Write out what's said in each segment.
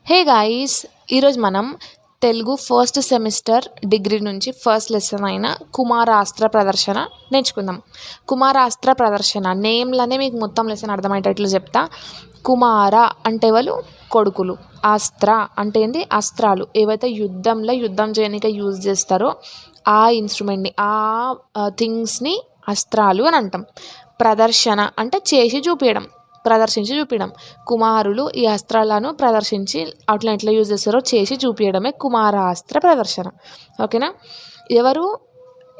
Hey guys, ఈరోజు మనం Telugu first semester degree నుంచి ఫస్ట్ లెసన్ అయిన కుమారాస్త్ర ప్రదర్శన నేర్చుకుందాం. కుమారాస్త్ర ప్రదర్శన నేమ్లనే మీకు మొత్తం లెసన్ అర్థమయ్యేటట్లు చెప్తా. కుమార అంటే వాళ్ళు కొడుకులు, అస్త్ర అంటే ఏంది అస్త్రాలు, ఏవైతే యుద్ధం చేయడానికి యూజ్ చేస్తారో ఆ ఇన్స్ట్రుమెంట్ని, ఆ థింగ్స్ని అస్త్రాలు అని అంటాం. ప్రదర్శన అంటే చేసి చూపించడం, ప్రదర్శించి చూపించడం. కుమారులు ఈ అస్త్రాలను ప్రదర్శించి అట్లా ఎట్లా యూజ్ చేస్తారో చేసి చూపించడమే కుమారాస్త్ర ప్రదర్శన. ఓకేనా? ఎవరు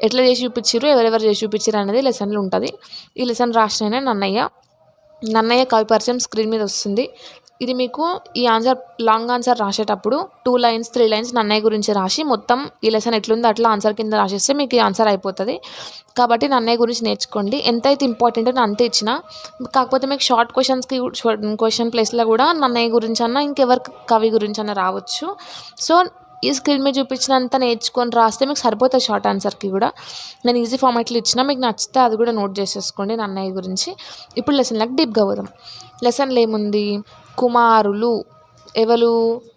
ఎట్లా చేసి చూపించారు, ఎవరెవరు చేసి చూపించారు అనేది లెసన్లో ఉంటుంది. ఈ లెసన్ రాసిన నన్నయ్య కవి పరిచయం స్క్రీన్ మీద వస్తుంది. ఇది మీకు ఈ ఆన్సర్ లాంగ్ ఆన్సర్ రాసేటప్పుడు 2 లైన్స్ 3 లైన్స్ నన్నయ్య గురించి రాసి మొత్తం ఈ లెసన్ ఎట్లుందో అట్లా ఆన్సర్ కింద రాసేస్తే మీకు ఈ ఆన్సర్ అయిపోతుంది. కాబట్టి నన్నయ్య గురించి నేర్చుకోండి. ఎంతైతే ఇంపార్టెంటో నేను అంతే ఇచ్చిన. కాకపోతే మీకు షార్ట్ క్వశ్చన్ ప్లేస్లో కూడా నన్నయ్య గురించి అన్న ఇంకెవరి కవి గురించి అన్న రావచ్చు. సో ఈ స్క్రీన్ మీద చూపించినంత నేర్చుకొని రాస్తే మీకు సరిపోతుంది షార్ట్ ఆన్సర్కి కూడా. నేను ఈజీ ఫార్మాట్లో ఇచ్చిన, మీకు నచ్చితే అది కూడా నోట్ చేసేసుకోండి నన్నయ్య గురించి. ఇప్పుడు లెసన్లకు డీప్గా పోదాం. లెసన్లో ఏముంది? కుమారులు ఎవరు?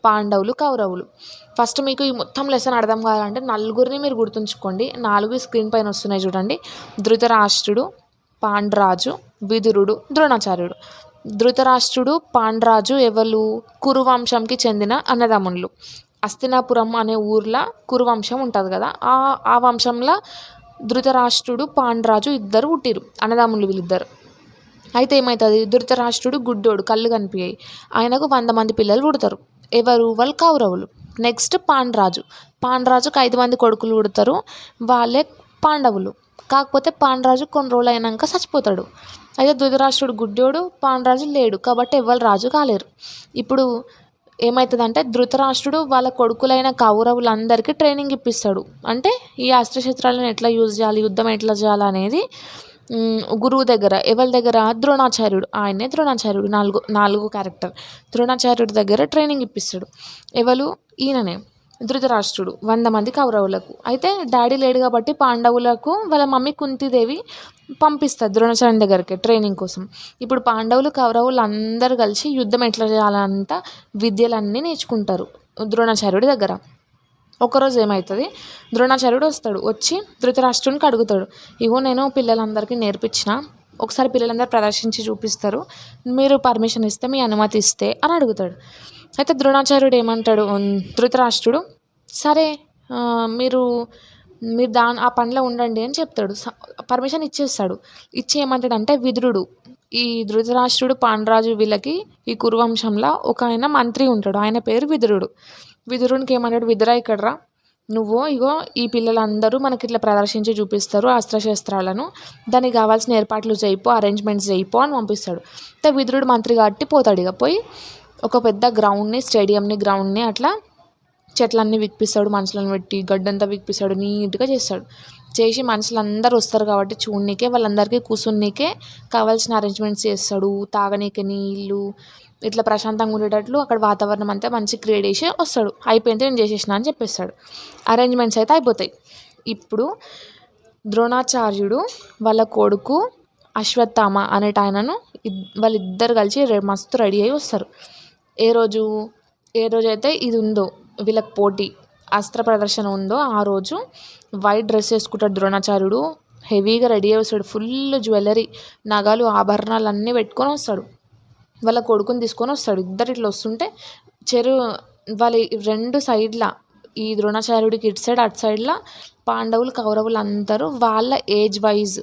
పాండవులు, కౌరవులు. ఫస్ట్ మీకు ఈ మొత్తం లెసన్ అర్థం కావాలంటే నలుగురిని మీరు గుర్తుంచుకోండి. 4 స్క్రీన్ పైన వస్తున్నాయి చూడండి. ధృతరాష్ట్రుడు, పాండ్రాజు, విదురుడు, ద్రోణాచార్యుడు. ధృతరాష్ట్రుడు, పాండ్రాజు ఎవరు? కురువంశంకి చెందిన అన్నదమ్ముళ్ళు. హస్తినాపురం అనే ఊర్లో కురువంశం ఉంటుంది కదా, ఆ వంశంలో ధృతరాష్ట్రుడు, పాండ్రాజు ఇద్దరు పుట్టిరు, అన్నదమ్ముళ్ళు వీళ్ళిద్దరు. అయితే ఏమవుతుంది? ధృతరాష్ట్రుడు గుడ్డోడు, కళ్ళు కనిపించాయి, ఆయనకు 100 మంది పిల్లలు పుడతారు. ఎవరు? వాళ్ళు కౌరవులు. నెక్స్ట్ పాండ్రాజుకు 5 మంది కొడుకులు పుడతారు, వాళ్ళే పాండవులు. కాకపోతే పాండ్రాజు కొన్ని రోజులు అయినాక చచ్చిపోతాడు. అయితే ధృతరాష్ట్రుడు గుడ్డోడు, పాండ్రాజు లేడు, కాబట్టి ఎవరు రాజు కాలేరు. ఇప్పుడు ఏమవుతుందంటే ధృతరాష్ట్రుడు వాళ్ళ కొడుకులైన కౌరవులందరికీ ట్రైనింగ్ ఇప్పిస్తాడు. అంటే ఈ అస్త్రశస్త్రాలను ఎట్లా యూజ్ చేయాలి, యుద్ధం ఎట్లా చేయాలి అనేది గురువు దగ్గర. ఎవరి దగ్గర? ద్రోణాచార్యుడు. ఆయనే ద్రోణాచార్యుడు, నాలుగు క్యారెక్టర్. ద్రోణాచార్యుడి దగ్గర ట్రైనింగ్ ఇప్పిస్తాడు. ఎవరు? ఈయననే ధృతరాష్ట్రుడు 100 మంది కౌరవులకు. అయితే డాడీ లేడు కాబట్టి పాండవులకు వాళ్ళ మమ్మీ కుంతీదేవి పంపిస్తారు ద్రోణాచార్యుని దగ్గరికి ట్రైనింగ్ కోసం. ఇప్పుడు పాండవులు, కౌరవులు అందరూ కలిసి యుద్ధం ఎట్లా చేయాలంట విద్యలన్నీ నేర్చుకుంటారు ద్రోణాచార్యుడి దగ్గర. ఒకరోజు ఏమవుతుంది? ద్రోణాచార్యుడు వస్తాడు. వచ్చి ధృతరాష్ట్రునికి అడుగుతాడు, ఇగో నేను పిల్లలందరికీ నేర్పించిన, ఒకసారి పిల్లలందరూ ప్రదర్శించి చూపిస్తారు, మీరు పర్మిషన్ ఇస్తే, మీ అనుమతి ఇస్తే అని అడుగుతాడు. అయితే ద్రోణాచార్యుడు ఏమంటాడు? ధృతరాష్ట్రుడు సరే, మీరు ఆ పనిలో ఉండండి అని చెప్తాడు. పర్మిషన్ ఇచ్చేస్తాడు. ఇచ్చి ఏమంటాడంటే విదురుడు, ఈ ధృతరాష్ట్రుడు, పాండ్రాజు వీళ్ళకి ఈ కురువంశంలో ఒక ఆయన మంత్రి ఉంటాడు, ఆయన పేరు విదురుడు. విదురునికి ఏమంటాడు? విదురా ఇక్కడ రా, నువ్వు ఇగో ఈ పిల్లలందరూ మనకి ఇట్లా ప్రదర్శించి చూపిస్తారు అస్త్రశస్త్రాలను, దానికి కావాల్సిన ఏర్పాట్లు చేయిపో, అరేంజ్మెంట్స్ చేయిపో అని పంపిస్తాడు. అయితే విదురుడు మంత్రి కాబట్టి పోతాడు. ఇక పోయి ఒక పెద్ద గ్రౌండ్ని అట్లా చెట్లన్నీ విక్పిస్తాడు, మనుషులను పెట్టి గడ్డంతా విక్పిస్తాడు, నీట్గా చేస్తాడు. చేసి మనుషులందరూ వస్తారు కాబట్టి చూడనీకే, వాళ్ళందరికీ కూర్చున్నీకే కావాల్సిన అరేంజ్మెంట్స్ చేస్తాడు. తాగనీకే నీళ్ళు, ఇట్లా ప్రశాంతంగా ఉండేటట్లు అక్కడ వాతావరణం అంతా మంచి క్రియేట్ చేసి వస్తాడు. అయిపోయింది, నేను చేసేసిన అని చెప్పేస్తాడు. అరేంజ్మెంట్స్ అయితే అయిపోతాయి. ఇప్పుడు ద్రోణాచార్యుడు వాళ్ళ కొడుకు అశ్వత్థామ అనేట ఆయనను వాళ్ళిద్దరు కలిసి మస్తు రెడీ అయ్యి వస్తారు. ఏ రోజైతే ఇది ఉందో వీళ్ళకి పోటీ అస్త్ర ప్రదర్శన ఉందో ఆ రోజు వైట్ డ్రెస్ వేసుకుంటాడు ద్రోణాచార్యుడు. హెవీగా రెడీ అయ్యి వస్తాడు. ఫుల్ జ్యువెలరీ, నగలు, ఆభరణాలు అన్నీ పెట్టుకొని వస్తాడు. వాళ్ళ కొడుకుని తీసుకొని వస్తాడు. ఇద్దరు ఇట్లా వస్తుంటే వాళ్ళ 2 సైడ్ల, ఈ ద్రోణాచార్యుడికి ఇటు సైడ్ అటు సైడ్లో పాండవులు, కౌరవులు అందరూ వాళ్ళ ఏజ్ వైజ్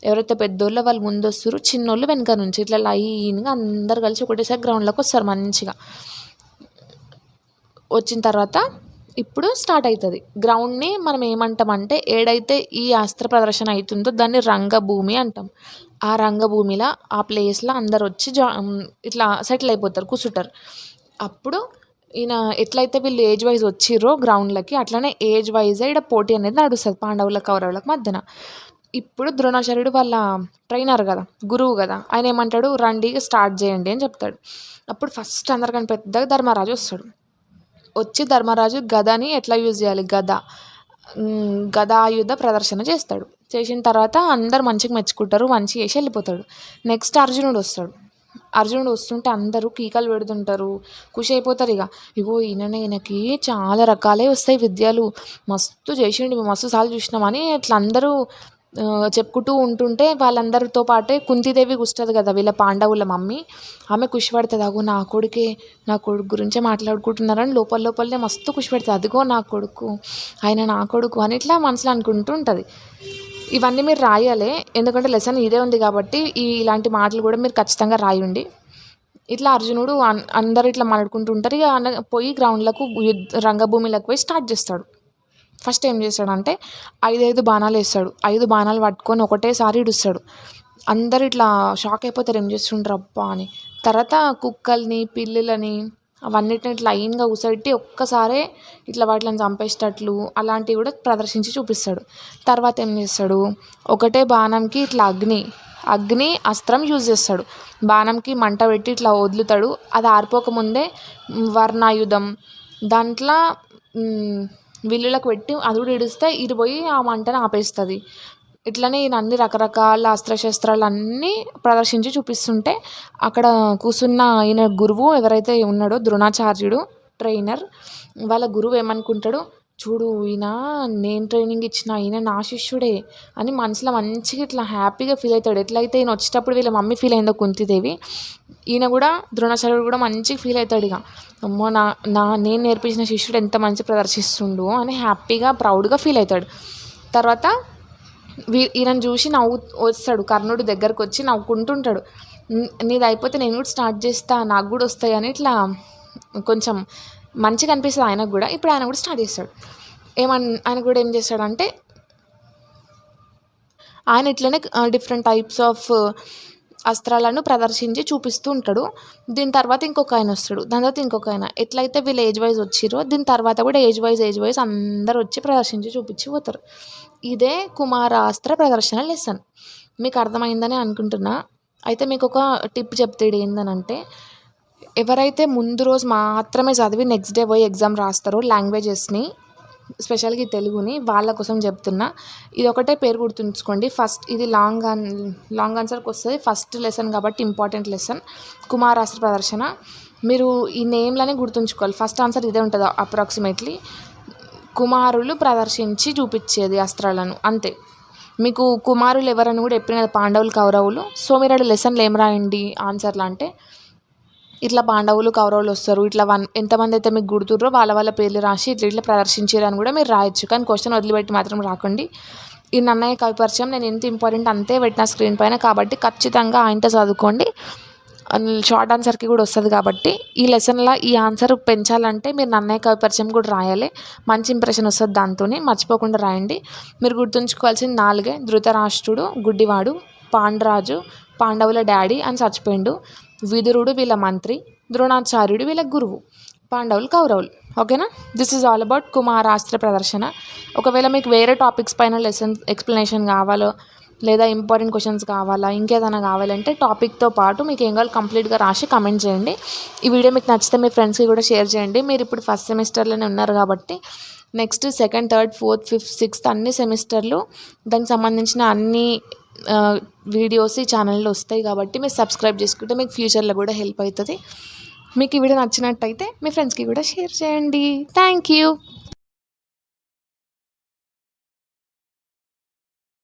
ఎవరైతే పెద్దోళ్ళో వాళ్ళు ముందు వస్తారు, చిన్నోళ్ళు వెనక నుంచి ఇట్లా లైన్గా అందరు కలిసి ఒకటేసారి గ్రౌండ్లోకి వస్తారు. మంచిగా వచ్చిన తర్వాత ఇప్పుడు స్టార్ట్ అవుతుంది. గ్రౌండ్ని మనం ఏమంటామంటే, ఏడైతే ఈ అస్త్ర ప్రదర్శన అవుతుందో దాన్ని రంగభూమి అంటాం. ఆ రంగభూమిలో ఆ ప్లేస్లో అందరు వచ్చి ఇట్లా సెటిల్ అయిపోతారు, కూర్చుంటారు. అప్పుడు ఈయన ఎట్లయితే వీళ్ళు ఏజ్ వైజ్ వచ్చిర్రో గ్రౌండ్లకి, అట్లనే ఏజ్ వైజే ఇక్కడ పోటీ అనేది నడుస్తుంది పాండవుల, కౌరవులకు మధ్యన. ఇప్పుడు ద్రోణాచార్యుడు వాళ్ళ ట్రైనర్ కదా, గురువు కదా, ఆయన ఏమంటాడు? రండి స్టార్ట్ చేయండి అని చెప్తాడు. అప్పుడు ఫస్ట్ అందరికన్నా పెద్దగా ధర్మరాజు వస్తాడు. వచ్చి ధర్మరాజు గదని ఎట్లా యూజ్ చేయాలి, గదాయుధ ప్రదర్శన చేస్తాడు. చేసిన తర్వాత అందరు మంచిగా మెచ్చుకుంటారు, మంచిగా చేసి వెళ్ళిపోతాడు. నెక్స్ట్ అర్జునుడు వస్తాడు. అర్జునుడు వస్తుంటే అందరూ కీకలు పెడుతుంటారు, ఖుషి అయిపోతారు. ఇగో ఈయనకి చాలా రకాలే వస్తాయి విద్యలు, మస్తు చేసిండు, మస్తు సార్లు చూసినామని ఇట్లా అందరూ చెప్పుకుంటూ ఉంటుంటే వాళ్ళందరితో పాటే కుంతీదేవి వస్తుంది కదా వీళ్ళ పాండవుల మమ్మీ, ఆమె ఖుషి పడుతుంది. అగో నా కొడుకు గురించే మాట్లాడుకుంటున్నారని లోపలనే మస్తు ఖుషి పడుతుంది. అదిగో నా కొడుకు అని ఇట్లా మనసులో అనుకుంటూ ఉంటుంది. ఇవన్నీ మీరు రాయాలి, ఎందుకంటే లెసన్ ఇదే ఉంది కాబట్టి ఇలాంటి మాటలు కూడా మీరు ఖచ్చితంగా రాయండి. ఇట్లా అర్జునుడు అందరు ఇట్లా మాట్లాడుకుంటూ ఉంటారు. పోయి గ్రౌండ్లకు రంగభూమిలోకి పోయి స్టార్ట్ చేస్తాడు. ఫస్ట్ ఏం చేస్తాడంటే 5 బాణాలు వేస్తాడు. 5 బాణాలు పట్టుకొని ఒకటేసారి ఇడుస్తాడు. అందరు ఇట్లా షాక్ అయిపోతారు, ఏం చేస్తుండ్రు అబ్బా అని. తర్వాత కుక్కల్ని, పిల్లులని అవన్నిటిని ఇట్లా లైన్గా కూర్చోబెట్టి ఒక్కసారే ఇట్లా వాటిని చంపేసేటట్లు అలాంటివి కూడా ప్రదర్శించి చూపిస్తాడు. తర్వాత ఏం చేస్తాడు, ఒకటే బాణంకి ఇట్లా అగ్ని అస్త్రం యూజ్ చేస్తాడు. బాణంకి మంట పెట్టి ఇట్లా వదులుతాడు. అది ఆరిపోకముందే వర్ణాయుధం దాంట్లో విల్లులకు పెట్టి అది కూడా ఇడిస్తే ఇది పోయి ఆ మంటను ఆపేస్తుంది. ఇట్లనే ఈయన అన్ని రకరకాల అస్త్రశస్త్రాలు అన్నీ ప్రదర్శించి చూపిస్తుంటే అక్కడ కూర్చున్న ఈయన గురువు ఎవరైతే ఉన్నాడో ద్రోణాచార్యుడు ట్రైనర్, వాళ్ళ గురువు ఏమనుకుంటాడు, చూడు ఈయన నేను ట్రైనింగ్ ఇచ్చిన ఈయన నా శిష్యుడే అని మనసులో మంచిగా ఇట్లా హ్యాపీగా ఫీల్ అవుతాడు. ఎట్లయితే ఈయన వచ్చేటప్పుడు వీళ్ళ మమ్మీ ఫీల్ అయిందో కుంతీదేవి, ఈయన కూడా ద్రోణాచార్యుడు కూడా మంచిగా ఫీల్ అవుతాడు. అమ్మో నేను నేర్పించిన శిష్యుడు ఎంత మంచి ప్రదర్శిస్తుండు అని హ్యాపీగా ప్రౌడ్గా ఫీల్ అవుతాడు. తర్వాత ఈయనను చూసి వస్తాడు కర్ణుడు దగ్గరకు వచ్చి నవ్వుకుంటుంటాడు. నీది అయిపోతే నేను కూడా స్టార్ట్ చేస్తా, నాకు కూడా వస్తాయి అని ఇట్లా కొంచెం మంచిగా అనిపిస్తుంది ఆయనకు కూడా. ఇప్పుడు ఆయన కూడా స్టార్ట్ చేస్తాడు. ఆయన కూడా ఏం చేస్తాడంటే ఆయన ఇట్లనే డిఫరెంట్ టైప్స్ ఆఫ్ అస్త్రాలను ప్రదర్శించి చూపిస్తూ ఉంటాడు. దీని తర్వాత ఇంకొక ఆయన వస్తాడు, దాని తర్వాత ఇంకొక ఆయన. ఎట్లయితే వీళ్ళు ఏజ్ వైజ్ వచ్చిరో దీని తర్వాత కూడా ఏజ్ వైజ్ అందరు వచ్చి ప్రదర్శించి చూపించి పోతారు. ఇదే కుమారాస్త్ర ప్రదర్శన లెసన్. మీకు అర్థమైందని అనుకుంటున్నా. అయితే మీకు ఒక టిప్ చెప్తాడు, ఏందనంటే ఎవరైతే ముందు రోజు మాత్రమే చదివి నెక్స్ట్ డే పోయి ఎగ్జామ్ రాస్తారో లాంగ్వేజెస్ని, స్పెషల్గా ఈ తెలుగుని, వాళ్ళ కోసం చెప్తున్నా. ఇది ఒకటే పేరు గుర్తుంచుకోండి. ఫస్ట్ ఇది లాంగ్ ఆన్సర్కి వస్తుంది, ఫస్ట్ లెసన్ కాబట్టి ఇంపార్టెంట్ లెసన్ కుమారాస్త్ర ప్రదర్శన. మీరు ఈ నేమ్లని గుర్తుంచుకోవాలి. ఫస్ట్ ఆన్సర్ ఇదే ఉంటుంది అప్రాక్సిమేట్లీ. కుమారులు ప్రదర్శించి చూపించేది అస్త్రాలను, అంతే. మీకు కుమారులు ఎవరని కూడా ఎప్పుడైనా పాండవులు, కౌరవులు. సో మీరు లెసన్లు ఏం రాయండి ఆన్సర్లు అంటే, ఇట్లా పాండవులు, కౌరవులు వస్తారు, ఇట్లా ఎంతమంది అయితే మీకు గుర్తుర్రో వాళ్ళ పేర్లు రాసి ఇట్లా ప్రదర్శించారు అని కూడా మీరు రాయొచ్చు. కానీ క్వశ్చన్ వదిలిపెట్టి మాత్రం రాకండి. ఈ నన్నయ్య కవి పరిచయం నేను ఎంత ఇంపార్టెంట్ అంతే పెట్టిన స్క్రీన్ పైన, కాబట్టి ఖచ్చితంగా ఆయనతో చదువుకోండి. షార్ట్ ఆన్సర్కి కూడా వస్తుంది కాబట్టి ఈ లెసన్లో ఈ ఆన్సర్ పెంచాలంటే మీరు నన్నయ్య కవి పరిచయం కూడా రాయాలి. మంచి ఇంప్రెషన్ వస్తుంది దాంతోనే, మర్చిపోకుండా రాయండి. మీరు గుర్తుంచుకోవాల్సింది 4. ధృతరాష్ట్రుడు గుడ్డివాడు, పాండురాజు పాండవుల డాడీ అని చచ్చిపోయిండు, విదురుడు వీళ్ళ మంత్రి, ద్రోణాచార్యుడు వీళ్ళ గురువు, పాండవులు కౌరవులు. ఓకేనా? దిస్ ఈజ్ ఆల్ అబౌట్ కుమారాస్త్ర ప్రదర్శన. ఒకవేళ మీకు వేరే టాపిక్స్ పైన లెసన్ ఎక్స్ప్లెనేషన్ కావాలో, లేదా ఇంపార్టెంట్ క్వశ్చన్స్ కావాలా, ఇంకేదైనా కావాలంటే టాపిక్తో పాటు మీకు ఏం కావాలి కంప్లీట్గా రాసి కమెంట్ చేయండి. ఈ వీడియో మీకు నచ్చితే మీ ఫ్రెండ్స్కి కూడా షేర్ చేయండి. మీరు ఇప్పుడు ఫస్ట్ సెమిస్టర్లోనే ఉన్నారు కాబట్టి next 2nd, 3rd, 4th, 5th, 6th అన్ని సెమిస్టర్లు దానికి సంబంధించిన అన్ని వీడియోస్ ఈ ఛానల్లో వస్తాయి కాబట్టి మీరు సబ్స్క్రైబ్ చేసుకుంటే మీకు ఫ్యూచర్లో కూడా హెల్ప్ అవుతుంది. మీకు ఈ వీడియో నచ్చినట్టయితే మీ ఫ్రెండ్స్కి కూడా షేర్ చేయండి. Thank you.